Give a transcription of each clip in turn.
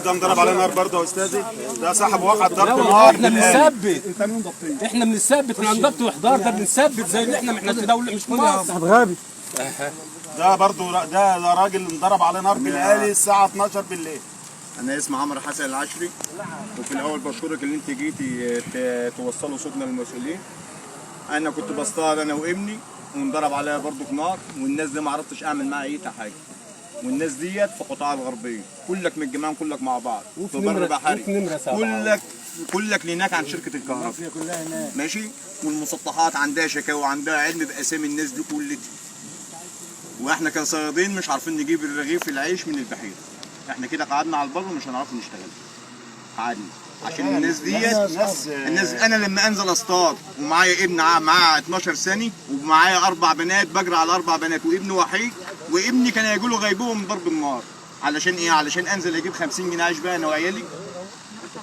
ده انضرب عليه نار برضه يا استاذي، ده صاحب واقع ضرب نار. احنا بنثبت، احنا بنثبت من ضبط واحضار، ده بنثبت زي اللي احنا في دوله مش في مصر. غابي ده برضه ده راجل انضرب عليه نار بالآلي الساعه 12 بالليل. انا اسمي عمرو حسن العشري، وفي الاول بشكرك ان انت جيتي توصلوا صوتنا للمسؤولين. انا كنت بصطاد انا وابني وانضرب عليا برضه نار، والناس دي ما عرفتش اعمل معاها اي حاجه. والناس ديت في قطاع الغربيه، كلك متجمعين كلك مع بعض في بر بحري، كلك ليناك عن شركه الكهرباء ماشي. والمسطحات عندها شكاوى وعندها علم باسامي الناس دي كلها، واحنا كصيادين مش عارفين نجيب الرغيف العيش من البحيره. احنا كده قعدنا على البر ومش هنعرف نشتغل، قعدنا عشان الناس ديت. الناس انا لما انزل اصطاد ومعايا ابن معاه 12 سنه ومعايا 4 بنات، بجري على 4 بنات وابن وحيد، وابني كان يجي له غيبوبه من ضرب النار. علشان ايه؟ علشان انزل اجيب 50 جنيه عيش بقى انا وعيالي.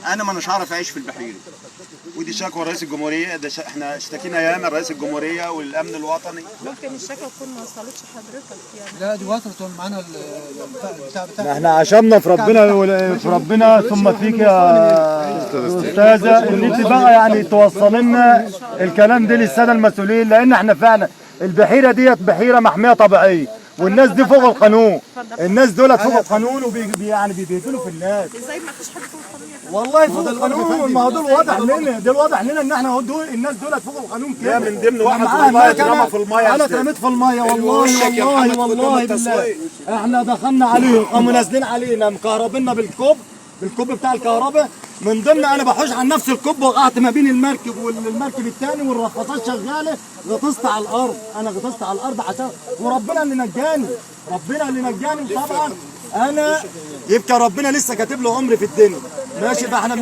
انا ما مش عارف اعيش في البحيره. ودي شكوى رئيس الجمهوريه، ده احنا اشتكينا ياما رئيس الجمهوريه والامن الوطني. ممكن الشكوى تكون ما وصلتش حضرتك يعني؟ لا دي وصلت معانا البتاع بتاعنا. احنا عشمنا في ربنا ثم فيك يا استاذه ان انت بقى يعني توصل لنا الكلام ده للساده المسؤولين، لان احنا فعلا البحيره ديت بحيره محميه طبيعيه، والناس دي فوق القانون. الناس دولت فوق القانون يعني بيبهدلوا في الناس. ازاي ما فيش حد فوق القانون؟ والله فوق القانون، ما هو دول واضح لنا، دول واضح لنا ان احنا الناس دولت فوق القانون كده. من ضمن واحد في الميه اترمى في الميه. انا اترميت في الميه والله بالله. احنا دخلنا عليهم قاموا نازلين علينا مكهربيننا بالكوب بتاع الكهرباء. من ضمن انا بحوش عن نفس الكوب، وقعت ما بين المركب والمركب الثاني والرفاصات شغاله، غطست على الارض. انا غطست على الارض عشان وربنا اللي نجاني، طبعا. انا يبقى ربنا لسه كاتب له عمر في الدنيا ماشي. فاحنا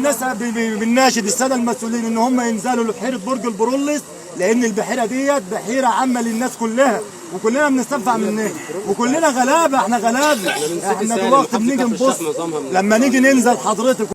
بنناشد الساده المسؤولين ان هم ينزلوا لبحيره برج البروليس، لان البحيره ديت بحيره عامه للناس كلها، وكلنا بنستنفع منها، وكلنا غلابه. احنا دلوقتي بنيجي نبص لما نيجي ننزل حضرتك